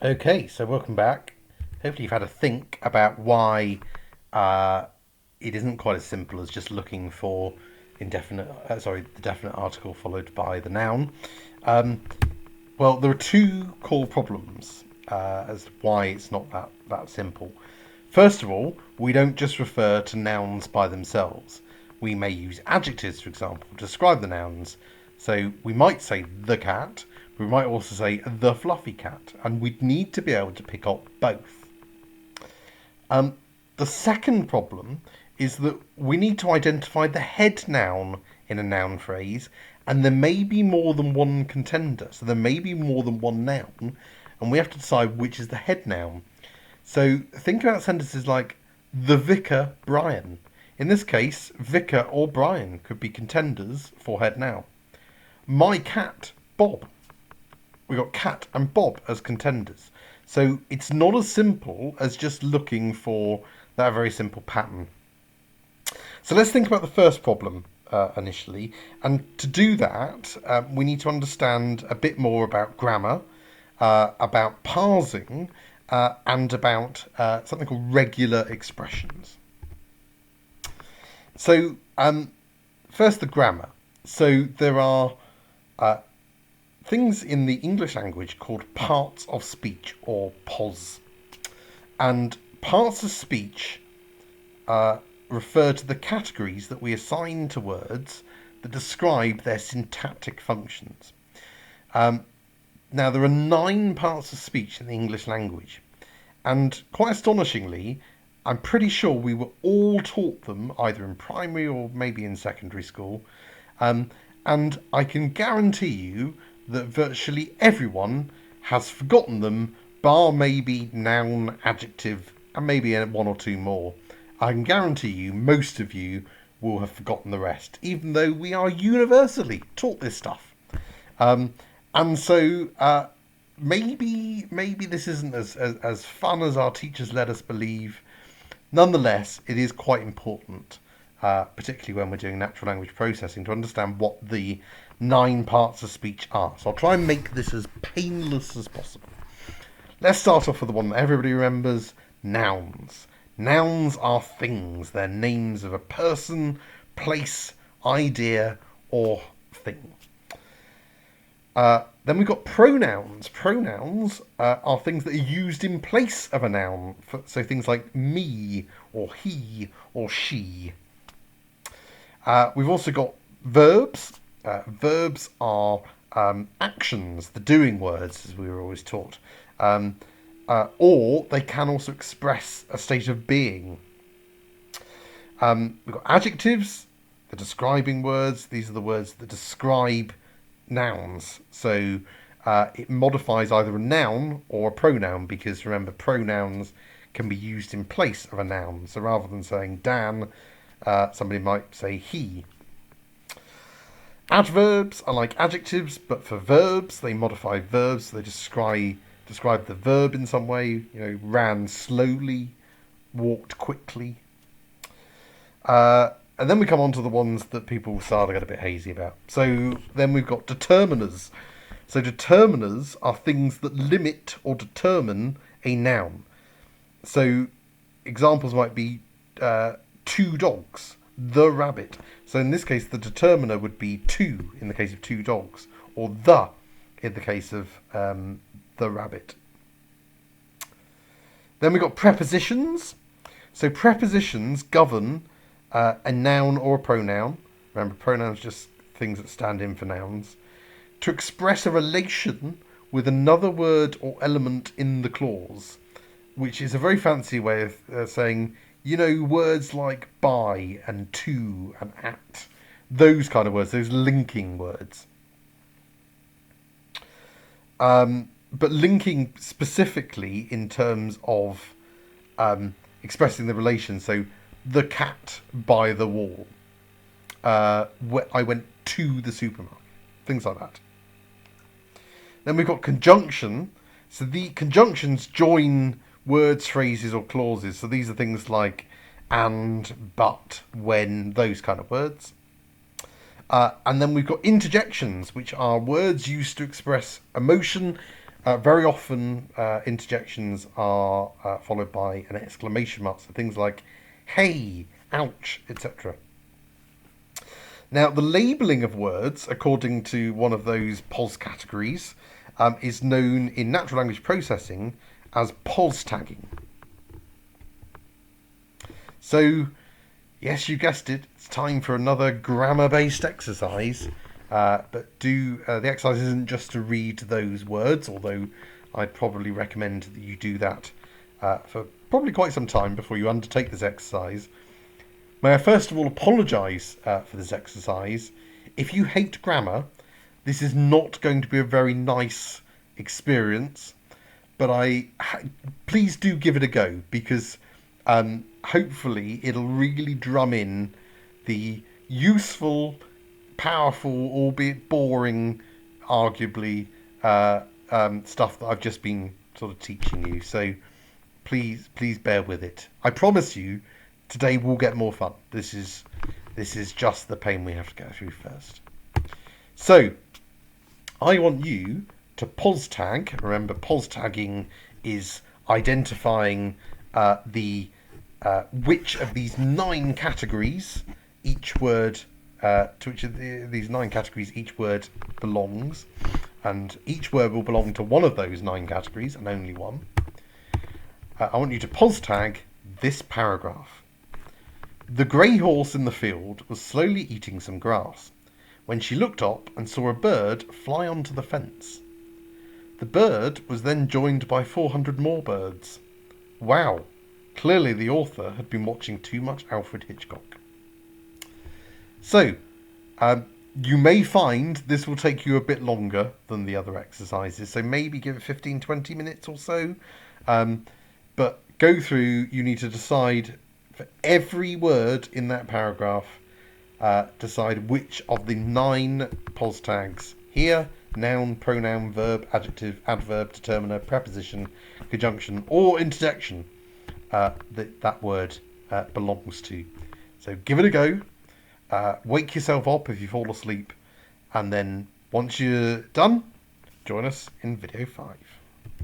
Okay, so welcome back. Hopefully, you've had a think about why uh, it isn't quite as simple as just looking for the definite article followed by the noun. Um, well, there are two core problems as to why it's not that simple. First of all, we don't just refer to nouns by themselves. We may use adjectives, for example, to describe the nouns. So we might say the cat, but we might also say the fluffy cat, and we'd need to be able to pick up both. Um, the second problem is that we need to identify the head noun in a noun phrase, and there may be more than one contender. So there may be more than one noun, and we have to decide which is the head noun. So think about sentences like the vicar Brian. In this case, vicar or Brian could be contenders for head noun. My cat Bob. We got cat and Bob as contenders. So it's not as simple as just looking for that very simple pattern. So let's think about the first problem initially. And to do that, we need to understand a bit more about grammar, about parsing, and about something called regular expressions. So, first, the grammar. So, there are things in the English language called parts of speech or POS. And parts of speech refer to the categories that we assign to words that describe their syntactic functions. Now, there are 9 parts of speech in the English language, and quite astonishingly, I'm pretty sure we were all taught them either in primary or maybe in secondary school. And I can guarantee you that virtually everyone has forgotten them, bar maybe noun, adjective, and maybe one or two more. I can guarantee you most of you will have forgotten the rest, even though we are universally taught this stuff. And so maybe this isn't as fun as our teachers let us believe. Nonetheless, it is quite important, particularly when we're doing natural language processing, to understand what the 9 parts of speech are. So I'll try and make this as painless as possible. Let's start off with the one that everybody remembers: nouns. Nouns are things. They're names of a person, place, idea, or thing. Then we've got pronouns. Pronouns are things that are used in place of a noun. So things like me, or he, or she. We've also got verbs. Verbs are actions, the doing words, as we were always taught. Or they can also express a state of being. We've got adjectives, the describing words. These are the words that describe nouns. So it modifies either a noun or a pronoun, because remember, pronouns can be used in place of a noun. So rather than saying Dan, somebody might say he. Adverbs are like adjectives, but for verbs, they modify verbs. So they describe the verb in some way. You know, ran slowly, walked quickly. And then we come on to the ones that people start to get a bit hazy about. So then we've got determiners. So determiners are things that limit or determine a noun. So examples might be 2 dogs, the rabbit. So in this case, the determiner would be 2 in the case of 2 dogs, or the in the case of the rabbit. Then we've got prepositions. So prepositions govern a noun or a pronoun. Remember, pronouns are just things that stand in for nouns. To express a relation with another word or element in the clause, which is a very fancy way of saying, you know, words like by and to and at. Those kind of words, those linking words. But linking specifically in terms of expressing the relation. So the cat by the wall. I went to the supermarket. Things like that. Then we've got conjunction. So the conjunctions join words, phrases, or clauses. So these are things like and, but, when, those kind of words. And then we've got interjections, which are words used to express emotion Very often, interjections are followed by an exclamation mark, so things like "hey," "ouch," etc. Now, the labelling of words, according to one of those POS categories, is known in natural language processing as POS tagging. So, yes, you guessed it, it's time for another grammar-based exercise. But the exercise isn't just to read those words, although I'd probably recommend that you do that for probably quite some time before you undertake this exercise. May I first of all apologise for this exercise. If you hate grammar, this is not going to be a very nice experience, but please do give it a go, because hopefully it'll really drum in the useful, powerful, albeit boring, arguably, stuff that I've just been sort of teaching you. So please bear with it. I promise you, today will get more fun. This is just the pain we have to go through first. So I want you to POS tag. Remember, POS tagging is identifying which of these 9 categories each word to which of these 9 categories each word belongs, and each word will belong to one of those 9 categories and only one. I want you to POS tag this paragraph. The grey horse in the field was slowly eating some grass when she looked up and saw a bird fly onto the fence. The bird was then joined by 400 more birds. Wow! Clearly the author had been watching too much Alfred Hitchcock. So, you may find this will take you a bit longer than the other exercises, so maybe give it 15-20 minutes or so. But go through, you need to decide for every word in that paragraph, decide which of the 9 POS tags here, noun, pronoun, verb, adjective, adverb, determiner, preposition, conjunction, or interjection, that word belongs to. So give it a go. Wake yourself up if you fall asleep, and then once you're done, join us in video 5.